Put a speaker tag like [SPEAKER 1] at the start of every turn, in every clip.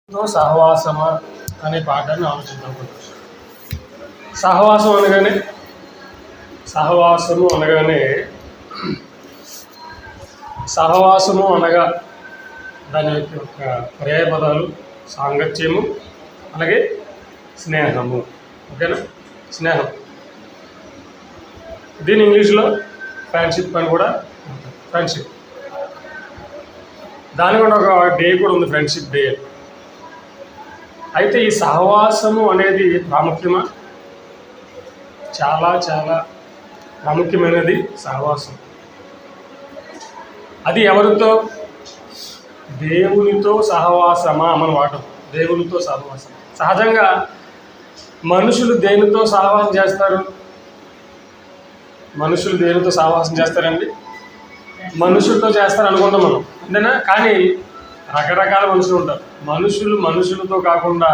[SPEAKER 1] సహవాసమా అనే పాఠాన్ని ఆలోచిద్దాం. సహవాసం అనగానే సహవాసము అనగా దాని యొక్క పర్యాయ పదాలు సాంగత్యము, అలాగే స్నేహము. ఓకేనా? స్నేహం, దీని ఇంగ్లీష్లో ఫ్రెండ్షిప్ అని కూడా ఉంటుంది. ఫ్రెండ్షిప్, దాని కూడా ఒక డే కూడా ఉంది, ఫ్రెండ్షిప్ డే. అయితే ఈ సహవాసము అనేది ప్రాముఖ్యమా? చాలా చాలా ప్రాముఖ్యమైనది సహవాసం. అది ఎవరితో? దేవునితో సహవాసమా మనం వాడటం. దేవునితో సహవాసం. సహజంగా మనుషులు దేనితో సహవాసం చేస్తారు? మనుషులు దేనితో సహవాసం చేస్తారండి? మనుషులతో చేస్తారు అనుకుంటాం మనం, అంతేనా? కానీ రకరకాల మనుషులు ఉంటారు. మనుషులతో కాకుండా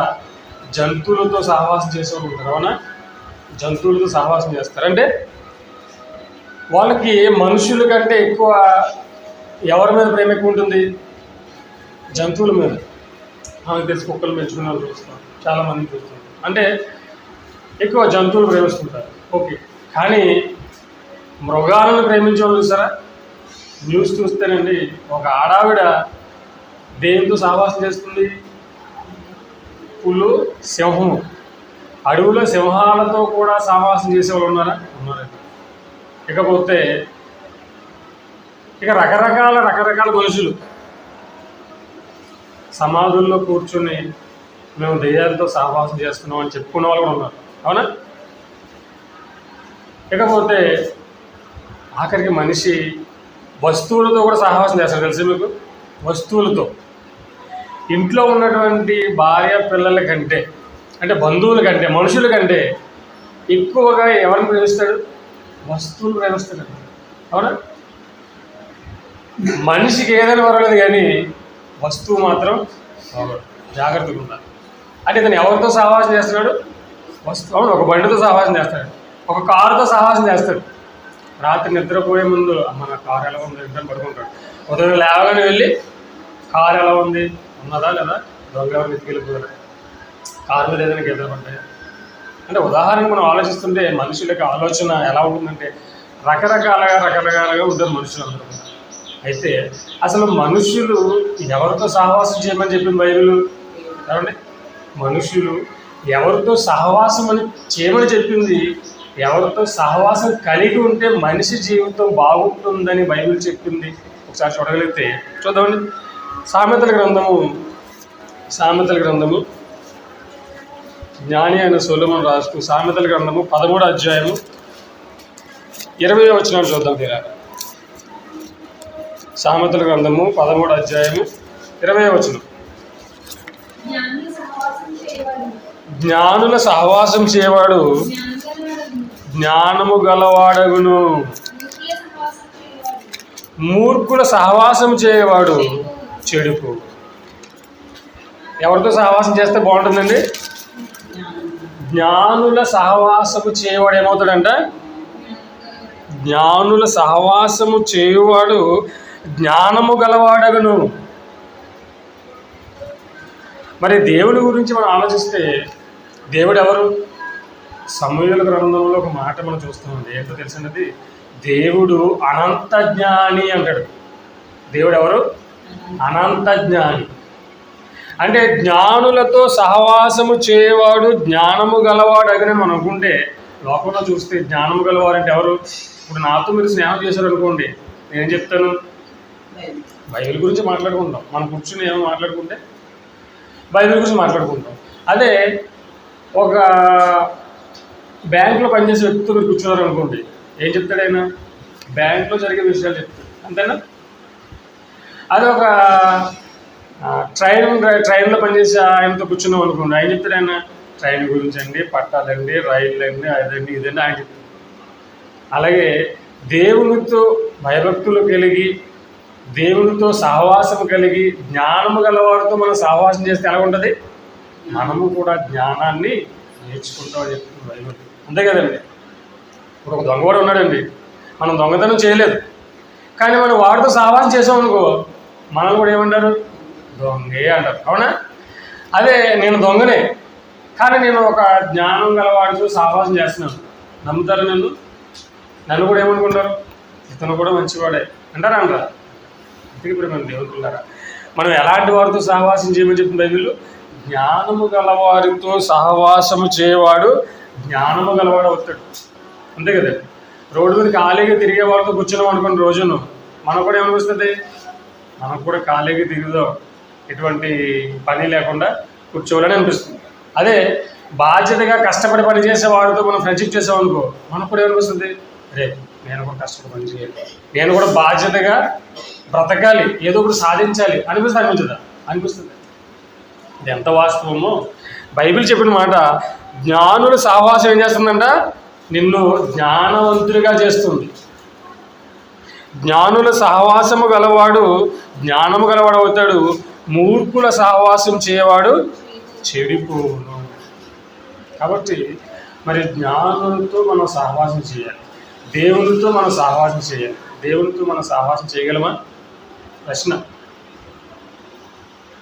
[SPEAKER 1] జంతువులతో సహవాసం చేసేవాళ్ళు ఉంటారు. అవునా? జంతువులతో సహవాసం చేస్తారు. అంటే వాళ్ళకి మనుషుల కంటే ఎక్కువ ఎవరి మీద ప్రేమ ఎక్కువ ఉంటుంది? జంతువుల మీద. మనకు తెలిసి కుక్కలు పెంచుకునే వాళ్ళు చూస్తాం, చాలామంది చూస్తాం. అంటే ఎక్కువ జంతువులు ప్రేమిస్తుంటారు. ఓకే, కానీ మృగాలను ప్రేమించే వాళ్ళు చూస్తారా? న్యూస్ చూస్తేనండి, ఒక ఆడావిడ దేనితో సహవాసం చేస్తుంది? పులు, సింహము. అడవులో సింహాలతో కూడా సహవాసం చేసేవాళ్ళు ఉన్నారండి. ఇకపోతే రకరకాల మనుషులు సమాధుల్లో కూర్చుని మేము దెయ్యాలతో సహవాసం చేస్తున్నాం అని చెప్పుకున్న వాళ్ళు కూడా ఉన్నారు. అవునా? ఇకపోతే ఆఖరికి మనిషి వస్తువులతో కూడా సహవాసం చేస్తారు. తెలుసు మీకు? వస్తువులతో. ఇంట్లో ఉన్నటువంటి భార్య పిల్లల కంటే, అంటే బంధువుల కంటే, మనుషుల కంటే ఎక్కువగా ఎవరిని ప్రేమిస్తాడు? వస్తువులు ప్రేమిస్తాడు. అవునా? మనిషికి ఏదైనా పర్వాలేదు, కానీ వస్తువు మాత్రం జాగ్రత్తగా ఉండాలి. అంటే ఇతను ఎవరితో సహవాసం చేస్తున్నాడు? వస్తువు. అవును, ఒక బండితో సహవాసం చేస్తాడు, ఒక కారుతో సహవాసం చేస్తాడు. రాత్రి నిద్రపోయే ముందు మన కారు ఎలా ఉంది ఇద్దరు పడుకుంటాడు. ఉదయం లేవగానే వెళ్ళి కారు ఎలా ఉంది, ఉన్నదా లేదా, దొంగ ఎవరిని ఎత్తుకెళ్ళిపోయారు, కారు మీద ఏదైనా గీతలు పడ్డాయా. అంటే ఉదాహరణకు మనం ఆలోచిస్తుంటే మనుషులకి ఆలోచన ఎలా ఉంటుందంటే రకరకాలుగా ఉంటారు మనుషులు అందరూ. అయితే అసలు మనుషులు ఎవరితో సహవాసం చేయమని చెప్పింది బైబిల్? ఏమండి, మనుషులు ఎవరితో సహవాసం అని చేయమని చెప్పింది? ఎవరితో సహవాసం కలిగి ఉంటే మనిషి జీవితం బాగుంటుందని బైబిల్ చెప్పింది. ఒకసారి చూడగలిగితే చూద్దామండి. సామెతల గ్రంథము జ్ఞాని అయిన సొలొమోను రాస్తూ సామెతల గ్రంథము 13వ అధ్యాయము 20వ వచనం చూద్దాం. తీరా సామెతల గ్రంథము 13వ అధ్యాయము 20వ వచనం. జ్ఞానుల సహవాసం చేయవాడు జ్ఞానము గలవాడగును, మూర్ఖుల సహవాసం చేయవాడు చెడుకు. ఎవరితో సహవాసం చేస్తే బాగుంటుందండి? జ్ఞానుల సహవాసము చేయవాడు ఏమవుతాడంట? జ్ఞానుల సహవాసము చేయువాడు జ్ఞానము గలవాడగును. మరి దేవుని గురించి మనం ఆలోచిస్తే దేవుడు ఎవరు? సమూయేలు గ్రంథంలో ఒక మాట మనం చూస్తామండి. ఏంటో తెలిసినది, దేవుడు అనంత జ్ఞాని అంటాడు. దేవుడు ఎవరు? అనంత జ్ఞాని. అంటే జ్ఞానులతో సహవాసము చేయవాడు జ్ఞానము గలవాడు అగిన మనం అనుకుంటే, లోకంలో చూస్తే జ్ఞానము గలవాడు అంటే ఎవరు? ఇప్పుడు నాతో మీరు స్నేహం చేశారు అనుకోండి, నేనేం చెప్తాను? బైబిల్ గురించి మాట్లాడుకుంటాం. మనం కూర్చుని ఏమో మాట్లాడుకుంటే బైబిల్ గురించి మాట్లాడుకుంటాం. అదే ఒక బ్యాంకులో పనిచేసే వ్యక్తితో మీరు కూర్చున్నారు అనుకోండి, ఏం చెప్తాడు ఆయన? బ్యాంకులో జరిగే విషయాలు చెప్తాడు, అంతేనా? అదే ఒక ట్రైన్లో పనిచేసే ఆయనతో కూర్చున్నాం అనుకోండి, ఆయన చెప్తాడు ఆయన ట్రైన్ గురించి అండి, పట్టాలండి, రైళ్ళు అండి, అదండి ఇదండి ఆయన చెప్తాడు. అలాగే దేవునితో భయభక్తులు కలిగి, దేవునితో సహవాసం కలిగి, జ్ఞానము గలవారితో మనం సహవాసం చేస్తే ఎలా ఉంటుంది? మనము కూడా జ్ఞానాన్ని నేర్చుకుంటామని చెప్తుంది బైబిల్. అంతే కదండి. ఇప్పుడు ఒక దొంగ కూడా ఉన్నాడండి, మనం దొంగతనం చేయలేదు, కానీ మనం వాడితో సహవాసం చేసామనుకో, మనల్ని కూడా ఏమంటారు? దొంగే అంటారు. అవునా? అదే నేను దొంగనే, కానీ నేను ఒక జ్ఞానం గలవాడితో సహవాసం చేస్తున్నాను. నమ్ముతారు నన్ను కూడా ఏమనుకుంటారు? ఇతను కూడా మంచివాడే అంటారా అంటారా? అందుకే ఇప్పుడు మనం దేవుడుకున్నారా, మనం ఎలాంటి వారితో సహవాసం చేయమని చెప్తుంది బైబిల్? జ్ఞానము గలవారితో సహవాసము చేయవాడు జ్ఞానము గలవాడు అవుతాడు. అంతే కదా. రోడ్డు మీద ఖాళీగా తిరిగే వాళ్ళతో కూర్చున్నాం అనుకున్న రోజును మనకు కూడా ఏమనిపిస్తుంది? మనకు కూడా ఖాళీగా తిరుగుదాం, ఎటువంటి పని లేకుండా కూర్చోవాలని అనిపిస్తుంది. అదే బాధ్యతగా కష్టపడి పని చేసే వాడితో మనం ఫ్రెండ్షిప్ చేసామనుకో, మనకు కూడా ఏమనిపిస్తుంది? రే నేను కూడా కష్టపడి పని చేయాలి, నేను కూడా బాధ్యతగా బ్రతకాలి, ఏదో ఒకటి సాధించాలి అనిపించదా? అనిపిస్తుంది. ఇది ఎంత వాస్తవమో బైబిల్ చెప్పిన మాట. జ్ఞానుల సహవాసం ఏం చేస్తుందంట? నిన్ను జ్ఞానవంతుడిగా చేస్తుంది. జ్ఞానుల సహవాసము గలవాడు జ్ఞానము గలవాడు అవుతాడు, మూర్ఖుల సహవాసం చేయవాడు చెడిపోను. కాబట్టి మరి జ్ఞానులతో మనం సహవాసం చేయాలి, దేవునితో మనం సహవాసం చేయాలి. దేవునితో మనం సహవాసం చేయగలమా? ప్రశ్న.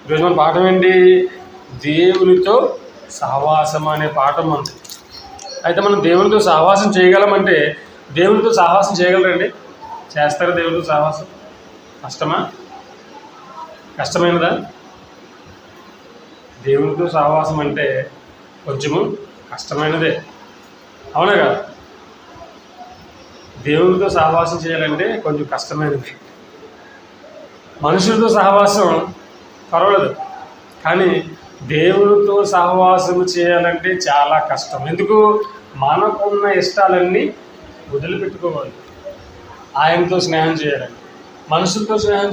[SPEAKER 1] ఈరోజు మన పాఠం ఏంటి? దేవునితో సహవాసం అనే పాఠం మనది. అయితే మనం దేవునితో సహవాసం చేయగలమంటే, దేవునితో సహవాసం చేయగలరండి? చేస్తారా దేవునితో సహవాసం? కష్టమా? కష్టమైనదా? దేవునితో సహవాసం అంటే కొంచెము కష్టమైనదే, అవునా కదా? దేవునితో సహవాసం చేయాలంటే కొంచెం కష్టమైనది. మనుషులతో సహవాసం పర్వాలేదు, కానీ దేవునితో సహవాసం చేయాలంటే చాలా కష్టం. ఎందుకు? మనకున్న ఇష్టాలన్నీ వదిలిపెట్టుకోవాలి ఆయనతో స్నేహం చేయాలంటే. మనుషులతో స్నేహం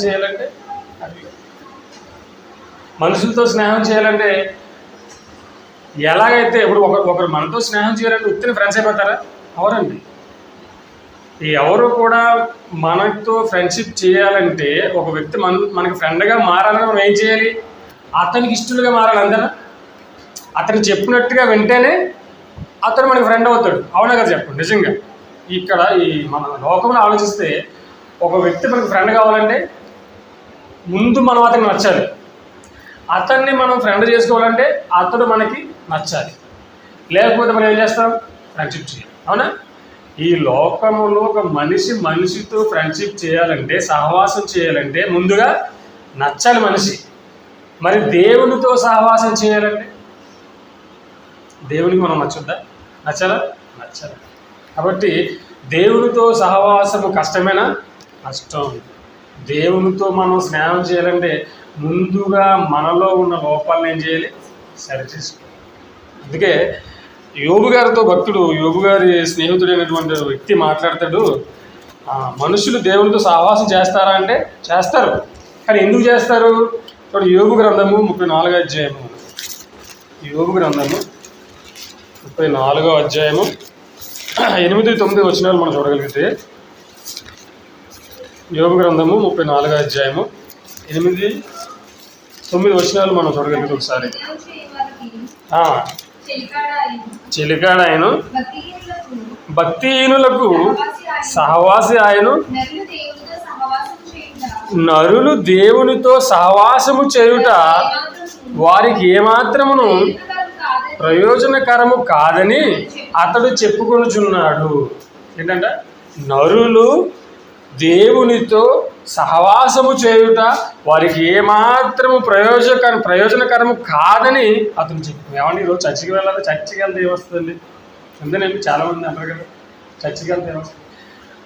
[SPEAKER 1] చేయాలంటే ఎలాగైతే ఇప్పుడు ఒకరు మనతో స్నేహం చేయాలంటే ఉత్తిని ఫ్రెండ్స్ అయిపోతారా? అవరండి. ఎవరు కూడా మనతో ఫ్రెండ్షిప్ చేయాలంటే ఒక వ్యక్తి మనకి ఫ్రెండ్గా మారాలని మనం ఏం చేయాలి? అతనికి ఇష్టలుగా మారాలి. అంతేనా? అతను చెప్పినట్టుగా వింటేనే అతను మనకి ఫ్రెండ్ అవుతాడు. అవునా కదా? చెప్పండి. నిజంగా ఇక్కడ మన లోకంలో ఆలోచిస్తే ఒక వ్యక్తి మనకి ఫ్రెండ్ కావాలంటే ముందు మనం అతనికి నచ్చాలి. అతన్ని మనం ఫ్రెండ్ చేసుకోవాలంటే అతడు మనకి నచ్చాలి. లేకపోతే మనం ఏం చేస్తాం? ఫ్రెండ్షిప్ చేయాలి. అవునా? ఈ లోకంలో ఒక మనిషితో ఫ్రెండ్షిప్ చేయాలంటే, సహవాసం చేయాలంటే ముందుగా నచ్చాలి మనిషి. మరి దేవునితో సహవాసం చేయాలంటే దేవునికి మనం నచ్చుద్దా? నచ్చాలా? నచ్చాలి. కాబట్టి దేవునితో సహవాసము కష్టమేనా? కష్టం. దేవునితో మనం స్నేహం చేయాలంటే ముందుగా మనలో ఉన్న లోపాలను ఏం చేయాలి? సరిచేసుకోవాలి. అందుకే యోబు గారితో భక్తుడు, యోబు గారి స్నేహితుడైనటువంటి వ్యక్తి మాట్లాడతాడు, మనుషులు దేవునితో సహవాసం చేస్తారా అంటే చేస్తారు, కానీ ఎందుకు చేస్తారు? ఇప్పుడు యోబు గ్రంథము 34వ అధ్యాయము, యోబు గ్రంథము 34వ అధ్యాయము 8-9 వచనాలు మనం చూడగలిగితే, యోబు గ్రంథము 34వ అధ్యాయము 8-9 వచనాలు మనం చూడగలిగితే ఒకసారి. చెలికాడ ఆయను, భక్తిహీనులకు సహవాసి ఆయను, నరులు దేవునితో సహవాసము చేయుట వారికి ఏమాత్రమును ప్రయోజనకరము కాదని అతడు చెప్పుకొనుచున్నాడు. ఏంటంటే నరులు దేవునితో సహవాసము చేయుట వారికి ఏమాత్రము ప్రయోజనకరము కాదని అతను చెప్పు. ఏమంటే ఈరోజు చర్చికి వెళ్ళాలి, చర్చికి వెళ్తే ఏమొస్తుందండి? అంతేనండి. చాలామంది అంటారు కదా చర్చికి వెళ్తే ఏమొస్తుంది.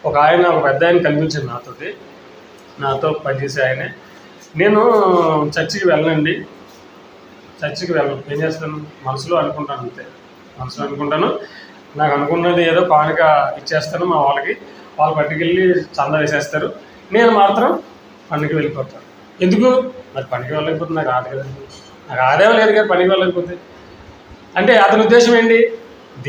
[SPEAKER 1] ఒక పెద్ద ఆయన కనిపించింది నాతో పనిచేసే ఆయనే. నేను చర్చికి వెళ్ళనండి, చర్చికి వెళ్ళను. ఏం చేస్తాను? మనసులో అనుకుంటాను, అంతే. మనసులో అనుకుంటాను, నాకు అనుకున్నది ఏదో కానుక ఇచ్చేస్తాను మా వాళ్ళకి, వాళ్ళు పట్టుకెళ్ళి చందా వేసేస్తారు, నేను మాత్రం పనికి వెళ్ళిపోతాను. ఎందుకు? మరి పనికి వెళ్ళకపోతే నాకు ఆద కదండి, నాకు ఆదాయం లేదు కదా పనికి వెళ్ళకపోతే. అంటే అతని ఉద్దేశం ఏంటి?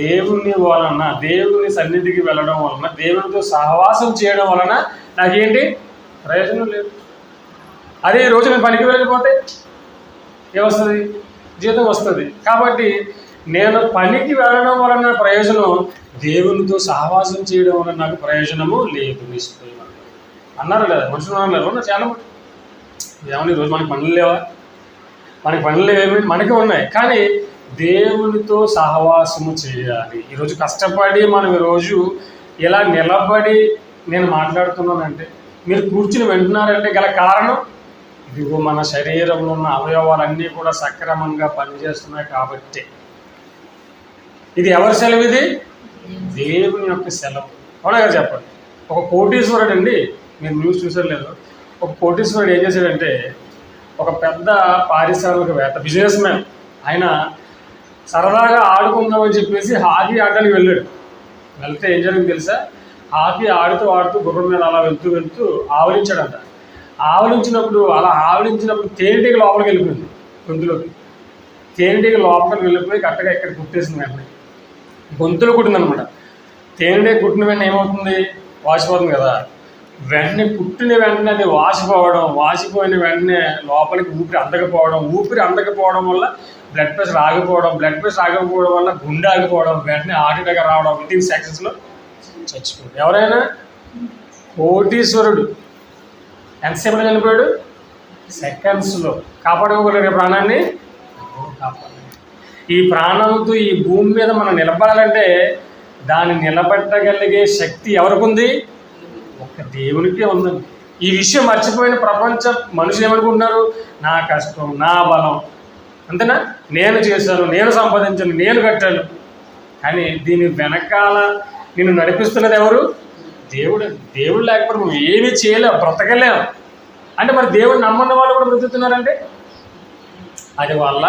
[SPEAKER 1] దేవుని వలన, దేవుని సన్నిధికి వెళ్ళడం వలన, దేవునితో సహవాసం చేయడం వలన నాకేంటి ప్రయోజనం లేదు. అదే ఈరోజు నేను పనికి వెళ్ళకపోతే ఏమొస్తుంది? జీతం వస్తుంది. కాబట్టి నేను పనికి వెళ్ళడం వలన ప్రయోజనం, దేవునితో సహవాసం చేయడం వలన నాకు ప్రయోజనము లేదు. నిశ్చయం అన్నారు లేదా? మనుషులు అన్నారు చాలా మంది. ఏమన్నా ఈరోజు మనకి పనులు లేవా? మనకి పనులు ఏమి మనకి ఉన్నాయి, కానీ దేవునితో సహవాసము చేయాలి. ఈరోజు కష్టపడి మనం ఈరోజు ఇలా నిలబడి నేను మాట్లాడుతున్నానంటే, మీరు కూర్చుని వింటున్నారంటే గల కారణం ఇదిగో మన శరీరంలో ఉన్న అవయవాలన్నీ కూడా సక్రమంగా పనిచేస్తున్నాయి కాబట్టి. ఇది ఎవరి సెలవు? ఇది దేవుని యొక్క సెలవు. అవునా కదా చెప్పండి. ఒక కోటీశ్వరుడు అండి, మీరు న్యూస్ చూసారు లేదు, ఒక కోటీశ్వరుడు ఏం చేశాడంటే, ఒక పెద్ద పారిశ్రామికవేత్త, బిజినెస్ మ్యాన్, ఆయన సరదాగా ఆడుకుందామని చెప్పేసి హాకీ ఆడడానికి వెళ్ళాడు. వెళ్తే ఏం జరిగింది తెలుసా? హాకీ ఆడుతూ ఆడుతూ గుర్రం మీద అలా వెళ్తూ ఆవలించాడంట. ఆవలించినప్పుడు తేనెటీగ లోపలికి వెళ్ళిపోయింది గొంతులోకి. తేనెటీగ లోపలికి వెళ్ళిపోయి కరెక్ట్గా ఇక్కడ కుట్టేసింది. వెంటనే గొంతులో కుట్టిందనమాట. తేనెటీగ కుట్టిన వెంటనే ఏమవుతుంది? వాసిపోతుంది కదా. వెంటనే కుట్టిన వెంటనే అది వాసిపోయిన వెంటనే లోపలికి ఊపిరి అందకపోవడం వల్ల బ్లడ్ ప్రెషర్ ఆగిపోవడం వల్ల గుండె ఆగిపోవడం, వెంటనే హార్ట్ అటాక్ రావడం, వితిన్ సెకండ్స్లో చచ్చిపోయాడు. ఎవరైనా కోటీశ్వరుడు ఎంతసేపు చనిపోయాడు? సెకండ్స్లో. కాపాడుకోగలిగే ప్రాణాన్ని కాపాడు. ఈ ప్రాణంతో ఈ భూమి మీద మనం నిలబడాలంటే దాన్ని నిలబెట్టగలిగే శక్తి ఎవరికి ఉంది? ఒక్క దేవునికే ఉందండి. ఈ విషయం మర్చిపోయిన ప్రపంచం మనుషులు ఏమనుకుంటున్నారు? నా కష్టం, నా బలం, అంతేనా, నేను చేశాను, నేను సంపాదించాను, నేను కట్టాను. కానీ దీని వెనకాల నిన్ను నడిపిస్తున్నది ఎవరు? దేవుడు. దేవుడు లేకపోతే నువ్వు ఏమీ చేయలేవు, బ్రతకలేవు. అంటే మరి దేవుడు నమ్మన్న వాళ్ళు కూడా బ్రతుకుతున్నారంటే అది వాళ్ళ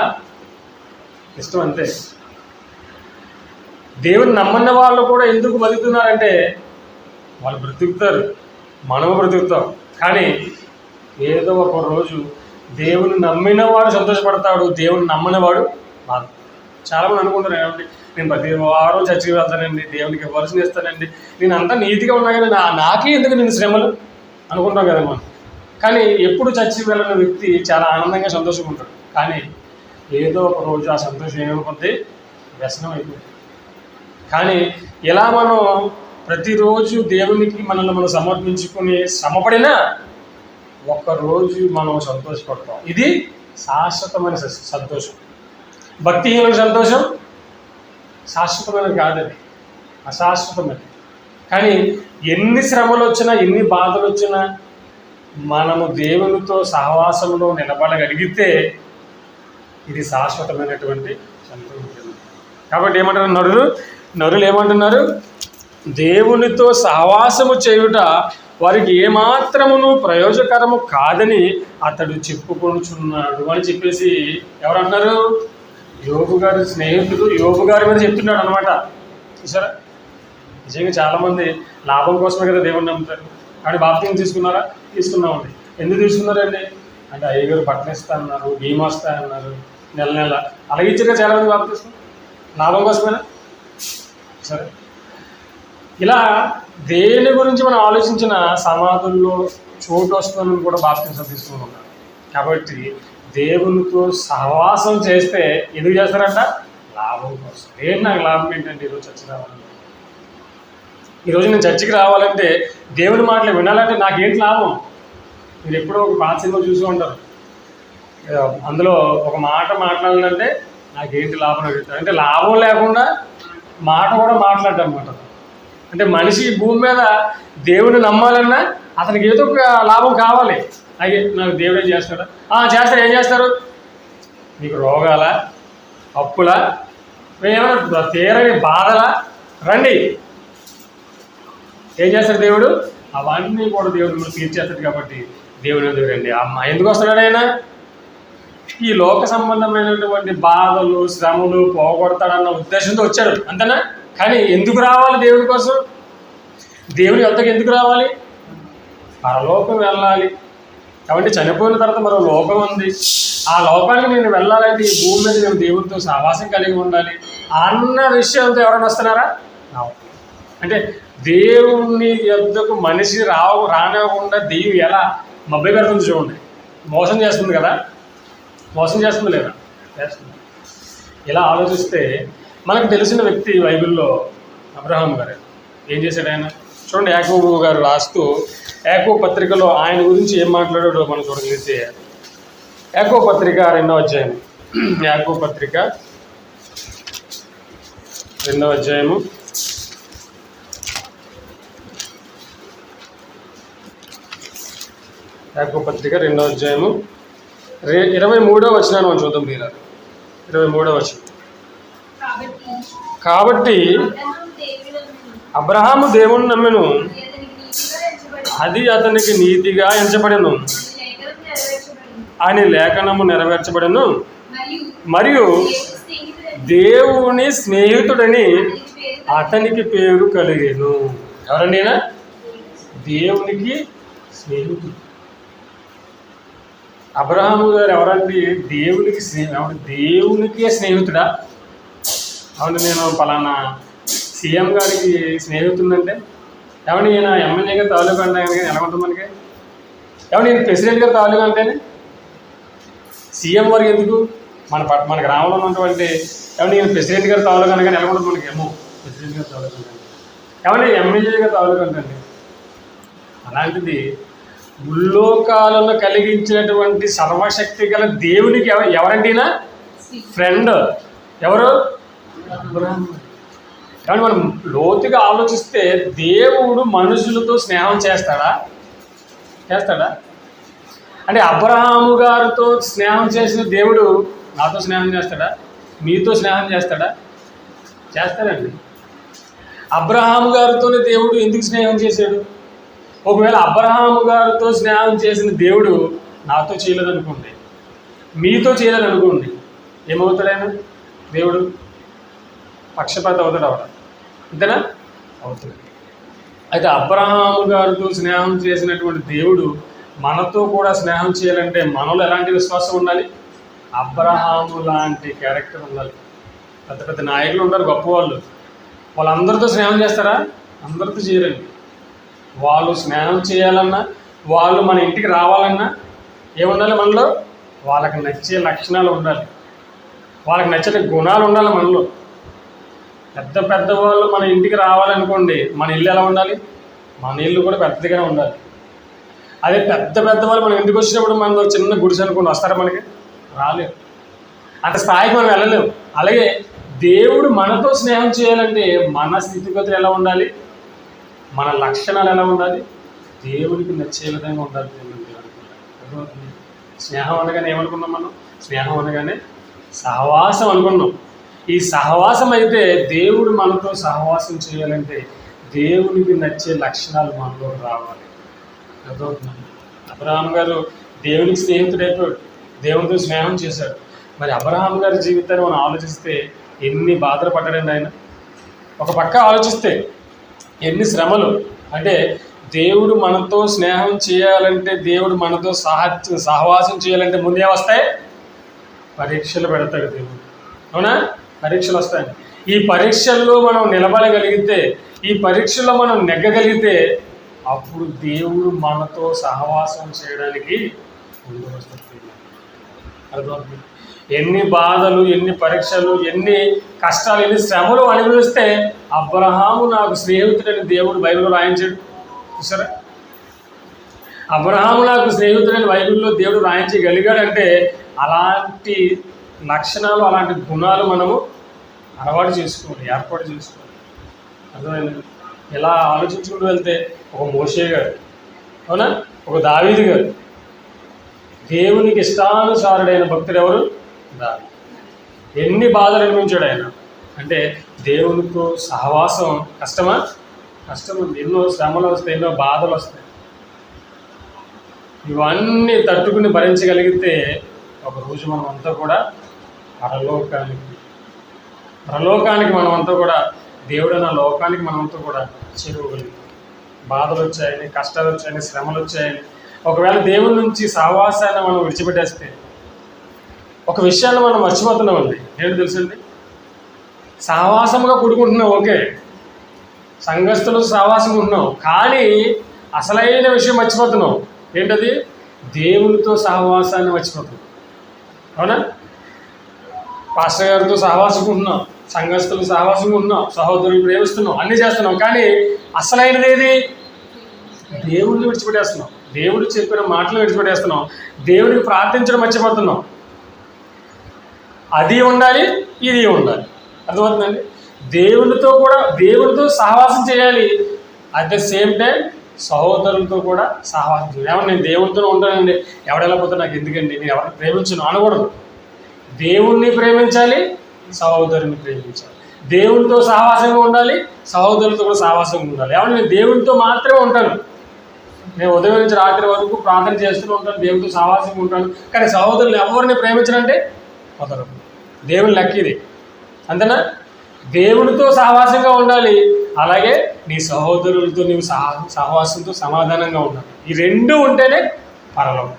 [SPEAKER 1] ఇష్టం, అంతే. దేవుని నమ్మన్న వాళ్ళు కూడా ఎందుకు బతుకుతున్నారంటే వాళ్ళు బ్రతుకుతారు, మనము బ్రతుకుతాం. కానీ ఏదో ఒక రోజు దేవుని నమ్మిన వాడు సంతోషపడతాడు, దేవుని నమ్మనివాడు బాధ. చాలామంది అనుకుంటారు ఏమంటే, నేను ప్రతి వారం చర్చికి వెళ్తానండి, దేవునికి ఇవ్వాల్సింది ఇస్తానండి, నేను అంతా నీతిగా ఉన్నా కానీ నాకే ఎందుకు నేను శ్రమలు అనుకుంటాం కదా మనం. కానీ ఎప్పుడు చర్చికి వెళ్ళిన వ్యక్తి చాలా ఆనందంగా సంతోషంగా ఉంటాడు. కానీ ఏదో ఒక రోజు ఆ సంతోషం ఏమైపోతే వ్యసనం అయిపోతుంది. కానీ ఇలా మనం ప్రతిరోజు దేవునికి మనల్ని మనం సమర్పించుకుని శ్రమపడినా ఒక్కరోజు మనం సంతోషపడతాం. ఇది శాశ్వతమైన సంతోషం. భక్తిహీనమైన సంతోషం శాశ్వతమైనది కాదని, అశాశ్వతమైనది. కానీ ఎన్ని శ్రమలు వచ్చినా, ఎన్ని బాధలు వచ్చినా మనము దేవునితో సహవాసంలో నిలబడగలిగితే ఇది శాశ్వతమైనటువంటి సంతోషం. కాబట్టి ఏమంటారు నరులు ఏమంటున్నారు? దేవునితో సహవాసము చేయుట వారికి ఏమాత్రమును ప్రయోజకరము కాదని అతడు చెప్పుకొనుచున్నాడు అని చెప్పేసి ఎవరన్నారు? యోబు గారి స్నేహితుడు యోబు గారి మీద చెప్తున్నాడు అనమాట. చూసారా? నిజంగా చాలామంది లాభం కోసమే కదా దేవుని నమ్ముతారు. కానీ బాప్తిజం తీసుకున్నారా? తీసుకున్నామండి. ఎందుకు తీసుకున్నారండి అంటే అయ్యగారు బట్టలు ఇస్తా అన్నారు, భీమా వస్తా అన్నారు, నెల అలాగే ఇచ్చారుగా చాలామంది బాప్తిజం. లాభం కోసమేనా? సరే, ఇలా దేని గురించి మనం ఆలోచించిన సమాధుల్లో చోటు వస్తుందని కూడా బాప్తిజం తీసుకుని ఉన్నారు. కాబట్టి దేవునితో సహవాసం చేస్తే ఎందుకు చేస్తారంట? లాభం కోసం. ఏంటి నాకు లాభం ఏంటంటే ఈరోజు చర్చకి రావాలంటే, ఈరోజు నేను చర్చకి రావాలంటే దేవుని మాటలు వినాలంటే నాకేంటి లాభం? మీరు ఎప్పుడో ఒక పాత సినిమా చూసి ఉంటారు, అందులో ఒక మాట మాట్లాడాలంటే నాకేంటి లాభం అడుగుతారు. అంటే లాభం లేకుండా మాట కూడా మాట్లాడటం అనమాట. అంటే మనిషి భూమి మీద దేవుని నమ్మాలన్నా అతనికి ఏదో ఒక లాభం కావాలి. అయ్యే నాకు దేవుడు ఏం చేస్తాడా? చేస్తారు. ఏం చేస్తారు? మీకు రోగాల, అప్పుల, ఏమైనా తీరని బాధల రండి, ఏం చేస్తాడు దేవుడు? అవన్నీ కూడా దేవుడు మిమ్మల్ని తీర్చేస్తాడు. కాబట్టి దేవుడు ఎందుకు రండి. ఎందుకు వస్తున్నాడు ఆయన? ఈ లోక సంబంధమైనటువంటి బాధలు, శ్రమలు పోగొడతాడన్న ఉద్దేశంతో వచ్చాడు, అంతేనా? కానీ ఎందుకు రావాలి? దేవుడి కోసం, దేవుని వద్దకు ఎందుకు రావాలి? పరలోకం వెళ్ళాలి. కాబట్టి చనిపోయిన తర్వాత మరో లోకం ఉంది. ఆ లోకానికి నేను వెళ్ళాలంటే ఈ భూమి మీద నేను దేవుడితో సహవాసం కలిగి ఉండాలి అన్న విషయంతో ఎవరైనా వస్తున్నారా? అంటే దేవుని యొద్దకు మనిషి రానివ్వకుండా దెయ్యం ఎలా మభ్య పెడుతుంది చూడండి. మోసం చేస్తుంది కదా, మోసం చేస్తుంది లేదా? చేస్తుంది. ఇలా ఆలోచిస్తే మనకు తెలిసిన వ్యక్తి బైబిల్లో అబ్రహాం గారు. ఏం చేశాడు ఆయన? చూడండి, యాకోబు గారు రాస్తూ యాకోబు పత్రికలో ఆయన గురించి ఏం మాట్లాడాడో మనం చూడగలిగితే, యాకోబు పత్రిక 2వ అధ్యాయం. యాకోబు పత్రిక 2వ అధ్యాయము 23వ వచనాన్ని మనం చూద్దాం. మీరు 23వ వచనం. కాబట్టి అబ్రహాము దేవుని నమ్మెను, అది అతనికి నీతిగా ఎంచబడెను అని లేఖనము నెరవేర్చబడెను. మరియు దేవుని స్నేహితుడని అతనికి పేరు కలిగెను. ఎవరండి? దేవునికి స్నేహితుడు. అబ్రహాము గారు ఎవరండి? దేవునికే స్నేహితుడా? అవును, నేను పలానా సీఎం గారికి స్నేహితుడంటే ఏమంటే ఈయన ఎమ్మెల్యే గారు తాలూకా అంటే కానీ ఎలా ఉంటుంది మనకి? ఏమంటే ఈయన ప్రెసిడెంట్ గారు తాలూకా అంటేనే సీఎం వారికి ఎందుకు? మన గ్రామంలో ఉన్నటువంటి ఏమంటే ఈయన ప్రెసిడెంట్ గారు తాలూకా కానీ ఎలా ఉంటుంది మనకి? ఏమో ప్రెసిడెంట్ గారు తాలూకా అంటే ఏమంటే ఎమ్మెల్యే గారు తాలూకా అంటే అలాంటిది ముల్లోకాలను కలిగించినటువంటి సర్వశక్తి గల దేవునికి ఎవరంటేనా ఫ్రెండ్? ఎవరు? కానీ మనం లోతుగా ఆలోచిస్తే దేవుడు మనుషులతో స్నేహం చేస్తాడా? అంటే అబ్రహాము గారితో స్నేహం చేసిన దేవుడు నాతో స్నేహం చేస్తాడా? మీతో స్నేహం చేస్తాడా? చేస్తాడండి. అబ్రహాము గారితోనే దేవుడు ఎందుకు స్నేహం చేశాడు? ఒకవేళ అబ్రహాము గారితో స్నేహం చేసిన దేవుడు నాతో చేయలేదనుకోండి, మీతో చేయలేదనుకోండి, ఏమవుతాడైనా? దేవుడు పక్షపాత అవుతాడు. అంతేనా? అవుతుంది. అయితే అబ్రహాము గారితో స్నేహం చేసినటువంటి దేవుడు మనతో కూడా స్నేహం చేయాలంటే మనలో ఎలాంటి విశ్వాసం ఉండాలి? అబ్రహాము లాంటి క్యారెక్టర్ ఉండాలి. పెద్ద పెద్ద నాయకులు ఉంటారు, గొప్పవాళ్ళు. వాళ్ళందరితో స్నేహం చేస్తారా? అందరితో చేయరండి. వాళ్ళు స్నేహం చేయాలన్నా, వాళ్ళు మన ఇంటికి రావాలన్నా ఏముండాలి మనలో? వాళ్ళకి నచ్చే లక్షణాలు ఉండాలి, వాళ్ళకి నచ్చే గుణాలు ఉండాలి మనలో. పెద్ద వాళ్ళు మన ఇంటికి రావాలనుకోండి, మన ఇల్లు ఎలా ఉండాలి? మన ఇల్లు కూడా పెద్దగానే ఉండాలి. అదే పెద్ద వాళ్ళు మన ఇంటికి వచ్చినప్పుడు మనలో చిన్న గుడిసె అనుకోండి, వస్తారా? మనకి రాలేరు. అంత స్థాయికి మనం వెళ్ళలేము. అలాగే దేవుడు మనతో స్నేహం చేయాలంటే మన స్థితిగతులు ఎలా ఉండాలి? మన లక్షణాలు ఎలా ఉండాలి? దేవుడికి నచ్చే విధంగా ఉండాలి. స్నేహం అనగానే ఏమనుకున్నాం మనం? స్నేహం అనగానే సహవాసం అనుకున్నాం. ఈ సహవాసం అయితే దేవుడు మనతో సహవాసం చేయాలంటే దేవునికి నచ్చే లక్షణాలు మనలో రావాలి. అర్థమవుతుంది? అబ్రహాం గారు దేవునికి స్నేహితుడైపోయాడు, దేవునితో స్నేహం చేశాడు. మరి అబ్రహాం గారి జీవితాన్ని మనం ఆలోచిస్తే ఎన్ని బాధలు పడ్డాడండి ఆయన. ఒక పక్క ఆలోచిస్తే ఎన్ని శ్రమలు. అంటే దేవుడు మనతో స్నేహం చేయాలంటే, దేవుడు మనతో సహవాసం చేయాలంటే ముందే వస్తాయి పరీక్షలు పెడతాడు దేవుడు. అవునా? పరీక్షలు వస్తాయి. ఈ పరీక్షల్లో మనం నిలబడగలిగితే, ఈ పరీక్షల్లో మనం నెగ్గగలిగితే అప్పుడు దేవుడు మనతో సహవాసం చేయడానికి ముందు వస్తుంది. అర్థమవుతుంది? ఎన్ని బాధలు, ఎన్ని పరీక్షలు, ఎన్ని కష్టాలు, ఎన్ని శ్రమలు అనుభవిస్తే అబ్రహాము నాకు స్నేహితుడని దేవుడు బైబిల్లో రాయించాడు. చూసారా? అబ్రహాము నాకు స్నేహితుడని బైబిల్లో దేవుడు రాయించగలిగాడంటే అలాంటి లక్షణాలు, అలాంటి గుణాలు మనము అలవాటు చేసుకోవాలి, ఏర్పాటు చేసుకోవాలి. అర్థమైంది? ఇలా ఆలోచించుకుంటూ వెళ్తే ఒక మోషే గారు, అవునా, ఒక దావీదు గారు, దేవునికి ఇష్టానుసారుడైన భక్తుడు ఎవరు? దావీదు. ఎన్ని బాధలు అనుభవించాడు ఆయన. అంటే దేవునితో సహవాసం కష్టమా? కష్టం ఉంది. ఎన్నో శ్రమలు వస్తాయి, ఎన్నో బాధలు వస్తాయి. ఇవన్నీ తట్టుకుని భరించగలిగితే ఒకరోజు మనం అంతా కూడా పరలోకానికి మనమంతా కూడా, దేవుడైన లోకానికి మనమంతా కూడా చేరువగలుగుతాం. బాధలు వచ్చాయని, కష్టాలు వచ్చాయని, శ్రమలు వచ్చాయని ఒకవేళ దేవుడి నుంచి సహవాసాన్ని మనం విడిచిపెట్టేస్తే ఒక విషయాన్ని మనం మర్చిపోతున్నామండి. ఏంటి తెలుసండి? సహవాసంగా కూడుకుంటున్నాం, ఓకే, సంఘస్థులు సహవాసం ఉంటున్నాం, కానీ అసలైన విషయం మర్చిపోతున్నాం. ఏంటది? దేవునితో సహవాసాన్ని మర్చిపోతున్నాం. అవునా? పాస్టర్ గారితో సహవాసం ఉంటున్నాం, సంఘస్థులు సహవాసం ఉంటున్నాం, సహోదరులు ప్రేమిస్తున్నాం, అన్నీ చేస్తున్నాం, కానీ అసలైనది ఏది? దేవుణ్ణి విడిచిపెట్టేస్తున్నాం. దేవుడు చెప్పిన మాటలు విడిచిపెట్టేస్తున్నాం, దేవుడికి ప్రార్థించడం మర్చిపోతున్నాం. అది ఉండాలి, ఇది ఉండాలి. అర్థమవుతుందండి? దేవుడితో సహవాసం చేయాలి, అట్ ద సేమ్ టైం సహోదరులతో కూడా సహవాసం చేయాలి. ఏమన్నా నేను దేవుడితో ఉంటానండి, ఎవడెలా పోతే నాకు ఎందుకండి, నేను ఎవరిని ప్రేమించను అనకూడదు. దేవుణ్ణి ప్రేమించాలి, సహోదరుని ప్రేమించాలి. దేవునితో సహవాసంగా ఉండాలి, సహోదరులతో కూడా సహవాసంగా ఉండాలి. ఏమన్నా నేను దేవునితో మాత్రమే ఉంటాను, నేను ఉదయం నుంచి రాత్రి వరకు ప్రార్థన చేస్తూనే ఉంటాను, దేవునితో సహవాసంగా ఉంటాను, కానీ సహోదరులు ఎవరిని ప్రేమించనంటే కుదరదు. దేవుని లెక్క ఇది, అంతేనా? దేవునితో సహవాసంగా ఉండాలి, అలాగే నీ సహోదరులతో నీవు సహవాసంతో సమాధానంగా ఉండాలి. ఈ రెండు ఉంటేనే పరలోకం.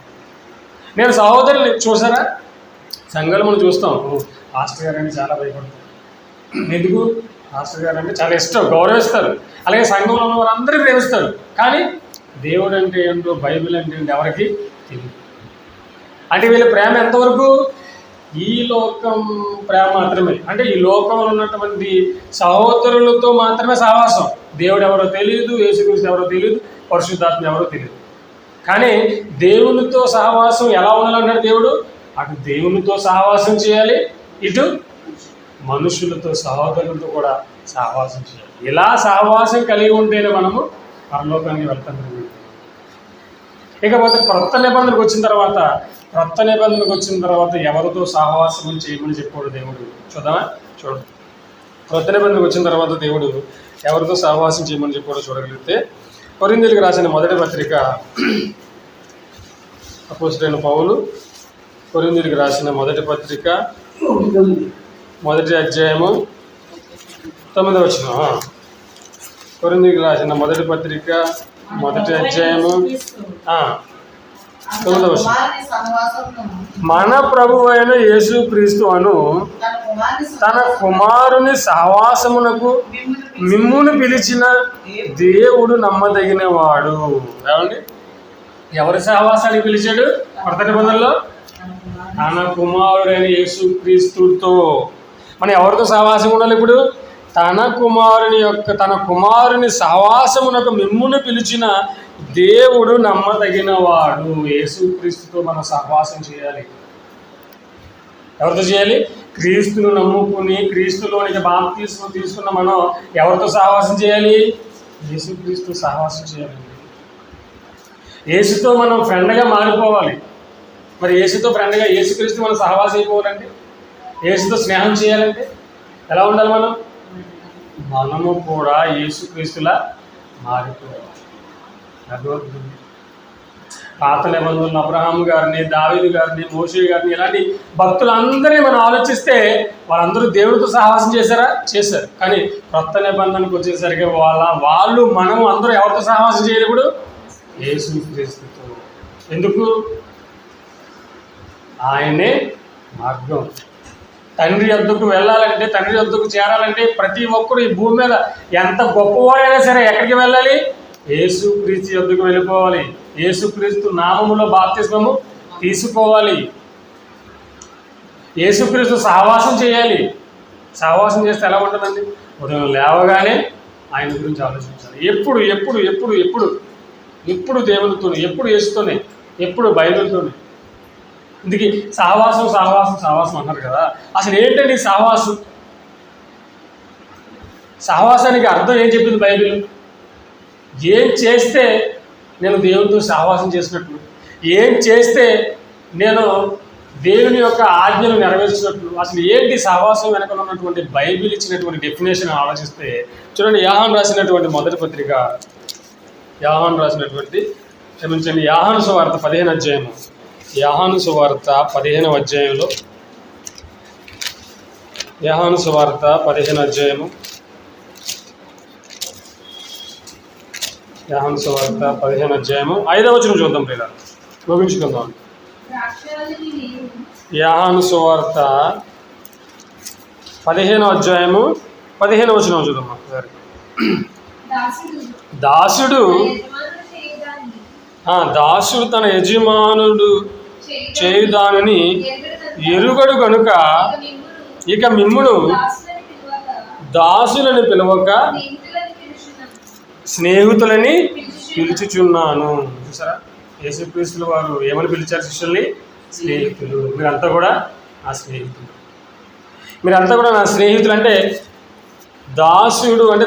[SPEAKER 1] నేను సహోదరుని చూసారా, సంఘాలు మనం చూస్తాం, పాస్టర్ గారు అంటే చాలా భయపడతారు. ఎందుకు? పాస్టర్ గారు అంటే చాలా ఇష్టం, గౌరవిస్తారు, అలాగే సంఘంలో ఉన్న వారందరూ ప్రేమిస్తారు. కానీ దేవుడు అంటే ఏంటో, బైబిల్ అంటే ఏంటో ఎవరికి తెలియదు. అంటే వీళ్ళ ప్రేమ ఎంతవరకు? ఈ లోకం ప్రేమ మాత్రమే. అంటే ఈ లోకంలో ఉన్నటువంటి సహోదరులతో మాత్రమే సహవాసం. దేవుడు ఎవరో తెలియదు, యేసుక్రీస్తు ఎవరో తెలియదు, పరిశుద్ధాత్మ ఎవరో తెలియదు. కానీ దేవునితో సహవాసం ఎలా ఉండాలంటాడు దేవుడు? అటు దేవునితో సహవాసం చేయాలి, ఇటు మనుషులతో సహోదరులతో కూడా సహవాసం చేయాలి. ఇలా సహవాసం కలిగి ఉంటేనే మనము పరలోకానికి వెళ్తాం. ఇకపోతే క్రొత్త నిబంధనకు వచ్చిన తర్వాత ఎవరితో సహవాసం చేయమని చెప్పాడు దేవుడు? చూద్దామా? చూడండి. క్రొత్త నిబంధనకు వచ్చిన తర్వాత దేవుడు ఎవరితో సహవాసం చేయమని చెప్పాడో చూడగలిగితే, కొరింథీయులకు రాసిన మొదటి పత్రిక, అపోస్తలుడైన పౌలు కొరింథీయులకు రాసిన మొదటి పత్రిక, మొదటి అధ్యాయము 9వ వచనం. కొరింథీయులకు రాసిన మొదటి పత్రిక, మొదటి అధ్యాయము 9వ వచనం. మన ప్రభువు అయిన యేసుక్రీస్తు అను తన కుమారుని సహవాసమునకు మిమ్మును పిలిచిన దేవుడు నమ్మదగినవాడు. ఏమండి? ఎవరి సహవాసానికి పిలిచాడు కొత్త నిబంధనలో? తన కుమారుడైన యేసుక్రీస్తుతో. మనం ఎవరితో సహవాసం ఉండాలి ఇప్పుడు? తన కుమారుని సహవాసమునకు మిమ్మును పిలిచిన దేవుడు నమ్మదగినవాడు. యేసుక్రీస్తుతో మనం సహవాసం చేయాలి. ఎవరితో చేయాలి? క్రీస్తును నమ్ముకుని క్రీస్తులోనికి బాప్తిస్మం తీసుకున్న మనం ఎవరితో సహవాసం చేయాలి? యేసుక్రీస్తు సహవాసం చేయాలి. యేసుతో మనం ఫ్రెండ్గా మారిపోవాలి. మరి యేసుతో ఫ్రెండ్గా యేసుక్రీస్తు మనం సహవాసం అయిపోవాలంటే, యేసుతో స్నేహం చేయాలంటే ఎలా ఉండాలి? మనము కూడా యేసుక్రీస్తులా మారిపోవాలి. అర్థమవుతుంది? పాత నిబంధనలు అబ్రహాం గారిని, దావీదు గారిని, మోషే గారిని, ఇలాంటి భక్తులందరినీ మనం ఆలోచిస్తే వాళ్ళందరూ దేవుడితో సహవాసం చేశారా? చేశారు. కానీ కొత్త నిబంధనకు వచ్చేసరికి మనము అందరూ ఎవరితో సహవాసం చేయాలి ఇప్పుడు? యేసుక్రీస్తుతో. ఎందుకు? ఆయనే మార్గం. తండ్రి వద్దకు వెళ్ళాలంటే, తండ్రి వద్దకు చేరాలంటే ప్రతి ఒక్కరు ఈ భూమి మీద ఎంత గొప్పవాడైనా సరే ఎక్కడికి వెళ్ళాలి? యేసుక్రీస్తు వద్దకు వెళ్ళిపోవాలి. యేసుక్రీస్తు నామములో బాప్తిస్మము తీసుకోవాలి. యేసుక్రీస్తు సహవాసం చేయాలి. సహవాసం చేస్తే ఎలా ఉంటుందండి? ఉదయం లేవగానే ఆయన గురించి ఆలోచించాలి. ఎప్పుడు ఎప్పుడు ఎప్పుడు ఎప్పుడు ఎప్పుడు దేవునితోనే, ఎప్పుడు యేసుతోనే, ఎప్పుడు బైబిల్తోనే. ఇందుకే సహవాసం సహవాసం సహవాసం అన్నారు కదా. అసలు ఏంటండి సహవాసం? సహవాసానికి అర్థం ఏం చెప్పింది బైబిల్? ఏం చేస్తే నేను దేవునితో సహవాసం చేసినట్లు, ఏం చేస్తే నేను దేవుని యొక్క ఆజ్ఞను నెరవేర్చినట్లు, అసలు ఏంటి సహవాసం వెనక ఉన్నటువంటి బైబిల్ ఇచ్చినటువంటి డెఫినేషన్ ఆలోచిస్తే చూడండి. యోహాను రాసినటువంటి మొదటి పత్రిక, యోహాను సువార్త 15వ అధ్యాయము, యోహాను సువార్త 15వ అధ్యాయంలో, యోహాను సువార్త 15వ అధ్యాయము, యోహాను సువార్త 15వ అధ్యాయము 5వ వచనం చూద్దాం. పిల్లలు ముగించుకుందాం. యోహాను సువార్త 15వ అధ్యాయము 15వ వచనం చూద్దాం. దాసుడు తన యజమానుడు చేయుదానని ఎరుగడు కనుక ఇక మిమ్మును దాసులని పిలవక స్నేహితులని పిలుచుచున్నాను. చూసారా? యేసుక్రీస్తులు వారు ఏమని పిలిచారు శిష్యుల్ని? స్నేహితులు. మీరంతా కూడా నా స్నేహితులు, మీరంతా కూడా నా స్నేహితులు. అంటే దాసుడు అంటే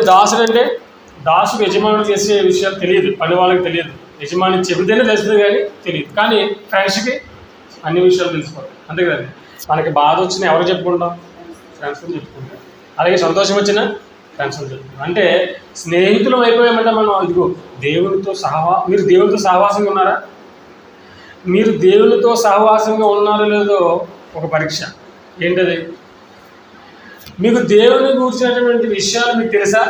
[SPEAKER 1] దాసుడు యజమానులు చేసే విషయాలు తెలియదు, పని వాళ్ళకి తెలియదు. యజమాని చెబితేనే తెలుస్తుంది కానీ తెలియదు. కానీ ఫ్రెండ్స్కి అన్ని విషయాలు తెలిసిపోతాయి, అంతే కదండి. మనకి బాధ వచ్చినా ఎవరు చెప్పుకుంటాం? ఫ్రెండ్స్తో చెప్పుకుంటాం. అలాగే సంతోషం వచ్చినా ఫ్రెండ్స్తో చెప్పుకుంటాం. అంటే స్నేహితులం అయిపోయామంటే మనం ఇదిగో మీరు దేవునితో సహవాసంగా ఉన్నారా? మీరు దేవునితో సహవాసంగా ఉన్నారో లేదో ఒక పరీక్ష. ఏంటది? మీకు దేవుని గురించినటువంటి విషయాలు మీకు తెలుసా?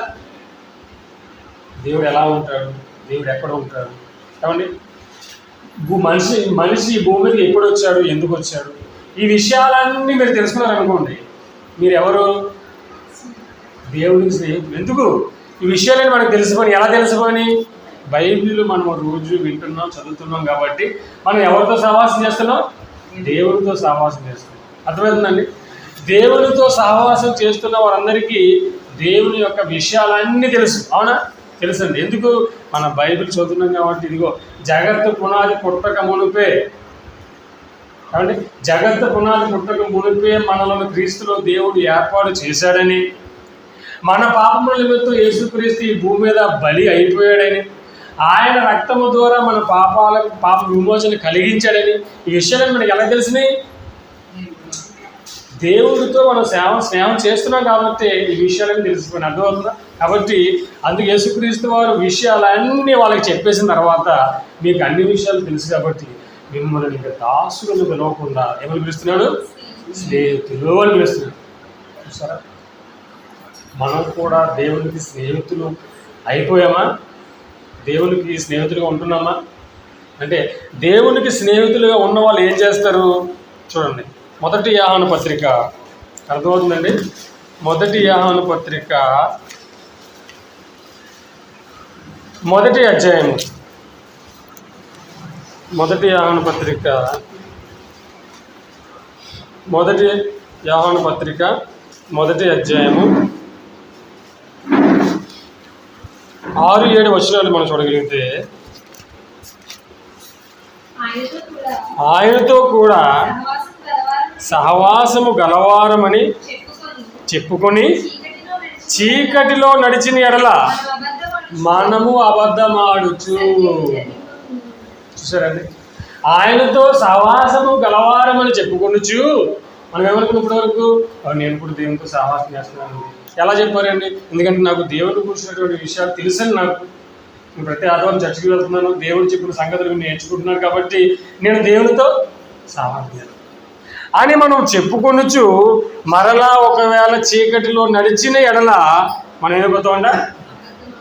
[SPEAKER 1] దేవుడు ఎలా ఉంటాడు, దేవుడు ఎక్కడ ఉంటాడు, ఏమండి మనిషి భూమి మీదకి ఎప్పుడు వచ్చాడు, ఎందుకు వచ్చాడు, ఈ విషయాలన్నీ మీరు తెలుసుకున్నారనుకోండి, మీరు ఎవరు? దేవుడికి స్నేహితులు. ఎందుకు? ఈ విషయాలని మనకు తెలుసుకొని, ఎలా తెలుసుకొని? బైబిల్ మనం రోజు వింటున్నాం, చదువుతున్నాం కాబట్టి మనం ఎవరితో సహవాసం చేస్తున్నాం? దేవుడితో సహవాసం చేస్తున్నాం. అర్థమవుతుందండి? దేవునితో సహవాసం చేస్తున్న వారందరికీ దేవుని యొక్క విషయాలన్నీ తెలుసు. అవునా? తెలుసండి. ఎందుకు? మన బైబిల్ చదువుతున్నాం కాబట్టి. ఇదిగో జగత్తు పునాది పుట్టక మునిపే, కాబట్టి జగత్తు పునాది పుట్టక మునిపే మనలను క్రీస్తులో దేవుడు ఏర్పాటు చేశాడని, మన పాపముల నిమిత్తం యేసుక్రీస్తు ఈ భూమి మీద బలి అయిపోయాడని, ఆయన రక్తము ద్వారా మన పాప విమోచన కలిగించాడని, ఈ విషయాలు మనకి ఎలా తెలిసినాయి? దేవుడితో మనం స్నేహం చేస్తున్నాం కాబట్టి ఈ విషయాలన్నీ తెలిసిపోయిన అర్థమవుతుందా? కాబట్టి అందుకు యేసుక్రీస్తు వారు విషయాలన్నీ వాళ్ళకి చెప్పేసిన తర్వాత మీకు అన్ని విషయాలు తెలుసు కాబట్టి మిమ్మల్ని ఇంకా దాసులను పిలవకుండా ఏమని పిలుస్తున్నాడు? స్నేహితులు అని పిలుస్తున్నాడు. చూసారా? మనం కూడా దేవునికి స్నేహితులు అయిపోయామా? దేవునికి స్నేహితులుగా ఉంటున్నామా? అంటే దేవునికి స్నేహితులుగా ఉన్న వాళ్ళు ఏం చేస్తారు చూడండి. మొదటి యోహాను పత్రిక, అర్థమవుతుందండి? మొదటి యోహాను పత్రిక మొదటి అధ్యాయము, మొదటి యోహాను పత్రిక మొదటి అధ్యాయము 6-7 వచనాలు మనం చూడగలిగితే, ఆయనతో కూడా సహవాసము గలవారమని చెప్పుకొని చీకటిలో నడిచిన ఎడల మనము అబద్ధమాడుచు. చూసారండి? ఆయనతో సహవాసము గలవారమని చెప్పుకొనుచు మనం ఏమనుకున్న ఇప్పటి వరకు నేను కూడా దేవునితో సహవాసం చేస్తున్నాను. ఎలా చెప్పారండి? ఎందుకంటే నాకు దేవుని కూర్చున్నటువంటి విషయాలు తెలుసని, నాకు నేను ప్రతి ఆదివారం చర్చికి వెళ్తున్నాను, దేవుడు చెప్పిన సంగతులు నేర్చుకుంటున్నాను కాబట్టి నేను దేవునితో సహవాసం అని మనం చెప్పుకొనుచు మరలా ఒకవేళ చీకటిలో నడిచిన ఎడల మనం ఏమైపోతామంట?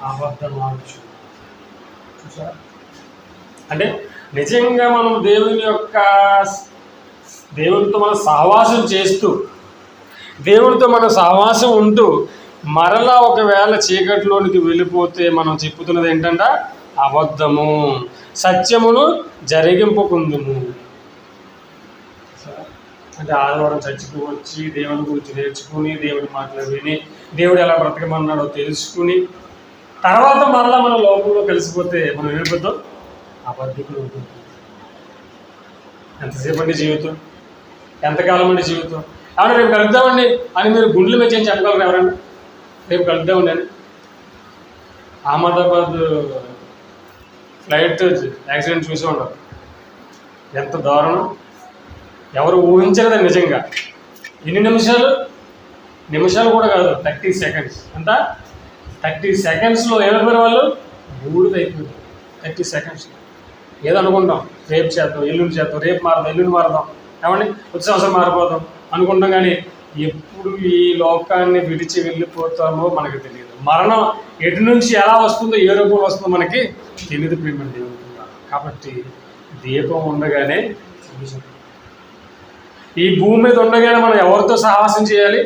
[SPEAKER 1] అబద్ధమాడచ్చు. చూసారా? అంటే నిజంగా మనం దేవునితో మన సహవాసం చేస్తూ, దేవునితో మన సహవాసం ఉంటూ మరలా ఒకవేళ చీకటిలోనికి వెళ్ళిపోతే మనం చెప్పుతున్నది ఏంటంట? అబద్ధము, సత్యమును జరిగింపకుందుము. అంటే ఆదివారం చర్చికి వచ్చి దేవుని గురించి నేర్చుకుని, దేవుడి మాటలు విని, దేవుడు ఎలా బ్రతకమన్నాడో తెలుసుకుని తర్వాత మరలా మన లోకంలో కలిసిపోతే మనం ఏమైపోతాం? అబద్ధికులు ఉంటుంది. ఎంతసేపు అండి జీవితం? ఎంతకాలం అండి జీవితం? అవునా రేపు కలుద్దామండి అని మీరు గుండెలు మెచ్చని చెప్పగలరు ఎవరన్నా? రేపు కలుద్దామండి అని. అహ్మదాబాద్ ఫ్లైట్ యాక్సిడెంట్ చూసి ఉండరు, ఎంత దారుణం! ఎవరు ఊహించలేదా నిజంగా? ఎన్ని నిమిషాలు కూడా కాదు, 30 సెకండ్స్. అంత 30 సెకండ్స్లో ఏమైపోయిన వాళ్ళు బూడిదైపోయింది. 30 సెకండ్స్ ఏదో అనుకుంటాం, రేపు చేద్దాం, ఎల్లుండి చేద్దాం, రేపు మారదాం, ఎల్లుండి మారదాం, ఏమండి వచ్చే సంవత్సరం మారిపోదాం అనుకుంటాం. కానీ ఎప్పుడు ఈ లోకాన్ని విడిచి వెళ్ళిపోతామో మనకు తెలియదు. మరణం ఎటు నుంచి ఎలా వస్తుందో, ఏ రూపంలో వస్తుందో మనకి తెలియదు ప్రేమ దేవుడు. కాబట్టి దీపం ఉండగానే, ఈ భూమి మీద ఉండగానే మనం ఎవరితో సహవాసం చేయాలి?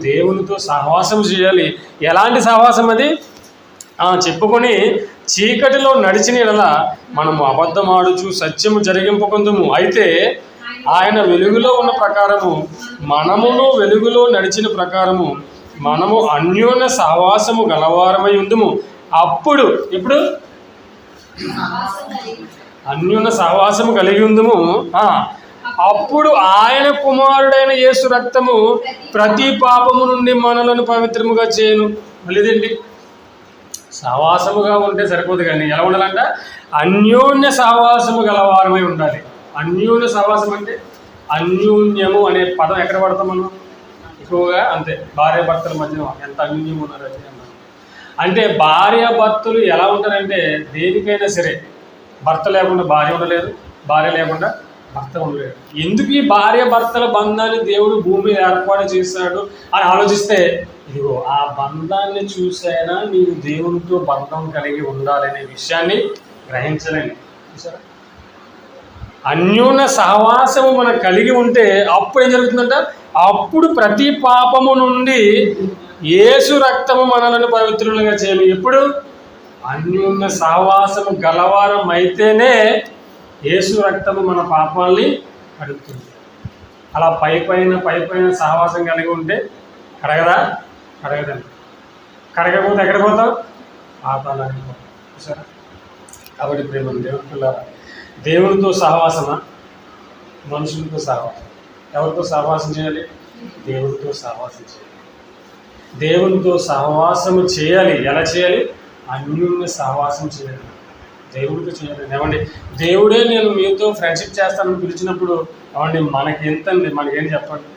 [SPEAKER 1] దేవునితో సహవాసం చేయాలి. ఎలాంటి సహవాసం అది? చెప్పుకొని చీకటిలో నడిచిన ఎడలా మనము అబద్ధమాడుచు సత్యము జరిగింపకుందుము. అయితే ఆయన వెలుగులో ఉన్న ప్రకారము మనమును వెలుగులో నడిచిన ప్రకారము మనము అన్యోన్య సహవాసము గలవారమై ఉందుము. అప్పుడు ఇప్పుడు అన్యోన్య సహవాసము కలిగి ఉందుము. అప్పుడు ఆయన కుమారుడైన యేసు రక్తము ప్రతి పాపము నుండి మనలను పవిత్రముగా చేయను. మళ్ళీదండి, సహవాసముగా ఉంటే సరిపోదు, కానీ ఎలా ఉండాలంట? అన్యోన్య సహవాసము గలవారమై ఉండాలి. అన్యోన్య సహవాసం అంటే అన్యోన్యము అనే పదం ఎక్కడ పడతాం మనం ఎక్కువగా? అంతే, భార్యాభర్తల మధ్య ఎంత అన్యోన్యం ఉన్నారు అంటే భార్యాభర్తలు ఎలా ఉంటారంటే దేనికైనా సరే, భర్త లేకుండా భార్య ఉండలేదు, భార్య లేకుండా భర్త ఉండలేదు. ఎందుకు ఈ భార్యాభర్తల బంధాన్ని దేవుడు భూమి ఏర్పాటు చేశాడు అని ఆలోచిస్తే, ఇదిగో ఆ బంధాన్ని చూసైనా నీవు దేవునితో బంధం కలిగి ఉండాలనే విషయాన్ని గ్రహించలేండి. చూసారా? అన్యోన్య సహవాసము మనం కలిగి ఉంటే అప్పుడు ఏం జరుగుతుందంట? అప్పుడు ప్రతి పాపము నుండి యేసు రక్తము మనలను పవిత్రులుగా చేయాలి. ఎప్పుడు? అన్యోన్య సహవాసము గలవారం అయితేనే యేసు రక్తము మన పాపాలని కడుగుతుంది. అలా పై పైన సహవాసం కలిగి ఉంటే కడగదా? కడగదండి. కడగకపోతే ఎక్కడ పోతాం? పాపాలని పోతాం. చూసారా? కాబట్టి ప్రేమ దేవుని పిల్లరా, దేవునితో సహవాసమా, మనుషులతో సహవాసం? ఎవరితో సహవాసం చేయాలి? దేవునితో సహవాసం చేయాలి. దేవునితో సహవాసము చేయాలి. ఎలా చేయాలి? అన్యోన్య సహవాసం చేయాలి, దేవుడితో చేయాలి. ఏమండి, దేవుడే నేను మీతో ఫ్రెండ్షిప్ చేస్తానని పిలిచినప్పుడు ఏమండి మనకి ఎంతండి? మనకేం చెప్పండి?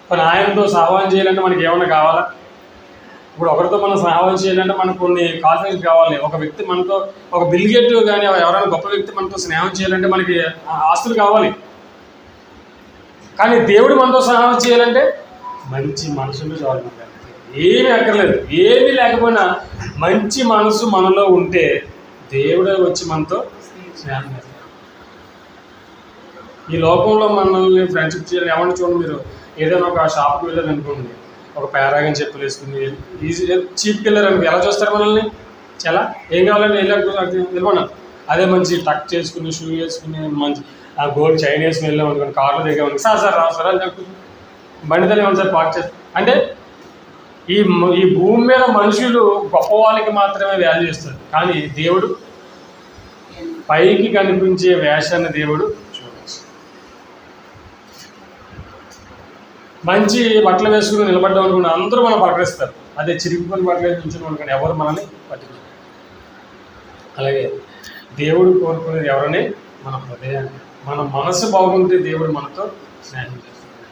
[SPEAKER 1] కానీ ఆయనతో సహవాసం చేయాలంటే మనకి ఏమన్నా కావాలా? ఇప్పుడు ఒకరితో మనం సహవాసం చేయాలంటే మనకు కొన్ని కాన్ఫిడెన్స్ కావాలి. ఒక వ్యక్తి మనతో, ఒక బిల్ గేట్ కానీ ఎవరైనా గొప్ప వ్యక్తి మనతో స్నేహం చేయాలంటే మనకి ఆస్తులు కావాలి. కానీ దేవుడు మనతో సహవాసం చేయాలంటే మంచి మనసులు చాలు. ఏమీ అక్కర్లేదు, ఏమీ లేకపోయినా మంచి మనసు మనలో ఉంటే దేవుడే వచ్చి మనతో స్నేహం చేస్తాడు. ఈ లోకంలో మనల్ని ఫ్రెండ్షిప్ చేయాలి. ఏమన్నా చూడండి, మీరు ఏదైనా ఒక షాప్కి వెళ్ళారు అనుకోండి, ఒక పారాగన్ చెప్పులు వేసుకుని ఈజీ చీప్కి వెళ్ళారు అనుకో, ఎలా చూస్తారు మనల్ని? చాలా ఏం కావాలంటే వెళ్ళిపోయినారు. అదే మంచి టక్ చేసుకుని, షూ వేసుకుని, మంచి ఆ గోల్డ్ చైన్ వేసుకుని వెళ్ళాం అనుకోండి, కార్లో దిగామని, సార్ రావు సార్ అని చెప్తుంది, బండితోనే ఏమన్నా సార్ పార్క్ చేస్తారు. అంటే ఈ భూమి మీద మనుషులు గొప్ప వాళ్ళకి మాత్రమే వాల్యూ ఇస్తారు, కానీ దేవుడు పైకి కనిపించే వేషాన్ని దేవుడు చూడవచ్చు. మంచి బట్టలు వేసుకుని నిలబడ్డాం అనుకుని అందరూ మనం పలకరిస్తారు. అదే చిరిగిపోయిన బట్టలు వేసుకుని అనుకోండి, ఎవరు మనల్ని పట్టించారు. అలాగే దేవుడు కోరుకునేది ఎవరని? మన హృదయాన్ని, మన మనసు బాగుంటే దేవుడు మనతో స్నేహం చేస్తాడు.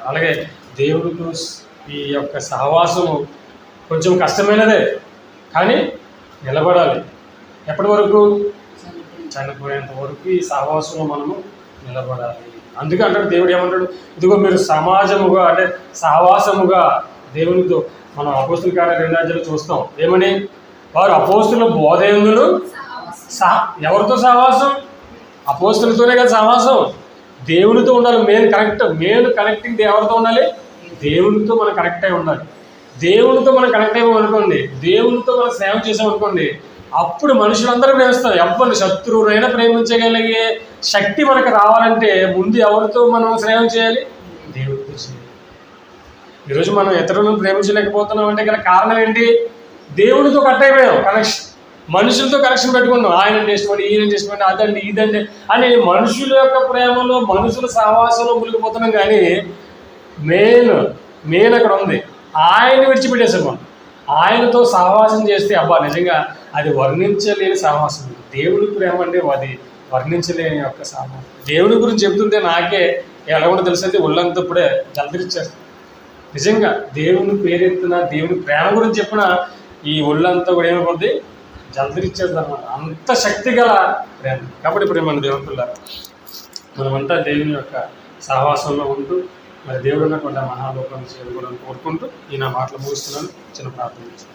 [SPEAKER 1] అలాగే దేవుడితో ఈ యొక్క సహవాసము కొంచెం కష్టమైనదే, కానీ నిలబడాలి. ఎప్పటి వరకు? చనిపోయేంత వరకు ఈ సహవాసంలో మనము నిలబడాలి. అందుకే అంటాడు దేవుడు, ఏమంటాడు? ఇదిగో మీరు సమాజముగా అంటే సహవాసముగా దేవునితో, మనం అపోస్తుల కార్యాలు 2 చూస్తాం. ఏమని? వారు అపోస్తుల బోధయందులు ఎవరితో సహవాసం? అపోస్తులతోనే కదా సహవాసం. దేవునితో ఉండాలి. మెయిన్ కనెక్టింగ్ ఎవరితో ఉండాలి? దేవునితో మనం కనెక్ట్ అయి ఉండాలి. దేవునితో మనం కనెక్ట్ అయ్యామనుకోండి, దేవునితో మనం సేవ చేసామనుకోండి, అప్పుడు మనుషులందరూ ప్రేమిస్తారు. ఎవరిని శత్రువునైనా ప్రేమించగలిగే శక్తి మనకు రావాలంటే ముందు ఎవరితో మనం స్నేహం చేయాలి? దేవుడితో చేయాలి. ఈరోజు మనం ఇతరులను ప్రేమించలేకపోతున్నాం అంటే గల కారణం ఏంటి? దేవుడితో కట్ అయిపోయాం కనెక్షన్. మనుషులతో కనెక్షన్ పెట్టుకున్నాం. ఆయన ఇష్టపడి, ఈయన ఇష్టపడి, అదండి ఇదండి అని మనుషుల యొక్క ప్రేమలో, మనుషుల సహవాసంలో మునిగిపోతున్నాం. కానీ మెయిన్ అక్కడ ఉంది. ఆయన విడిచిపెట్టేసాం మనం. ఆయనతో సహవాసం చేస్తే అబ్బా నిజంగా అది వర్ణించలేని సహవాసం. దేవుడి ప్రేమ అంటే అది వర్ణించలేని యొక్క సహవాసం. దేవుడి గురించి చెబుతుంటే నాకే ఎలా కూడా తెలుసంటే ఒళ్ళంతా ఇప్పుడే జలదరిచ్చేస్తాను. నిజంగా దేవుని పేరెత్తిన, దేవుని ప్రేమ గురించి చెప్పిన ఈ ఒళ్ళంతా కూడా ఏమైపోద్ది? జలదరిచ్చేది అన్నమాట. అంత శక్తి గల ప్రేమ. కాబట్టి ఇప్పుడు మన దేవుని పిల్ల మనమంతా దేవుని యొక్క సహవాసంలో ఉంటూ మరి దేవుడు ఉన్నటువంటి మహాలోకాన్ని చేరుకోవాలని కోరుకుంటూ ఈ నా మాటలు ముగిస్తున్నాను. చిన్న ప్రార్థన చేస్తాను.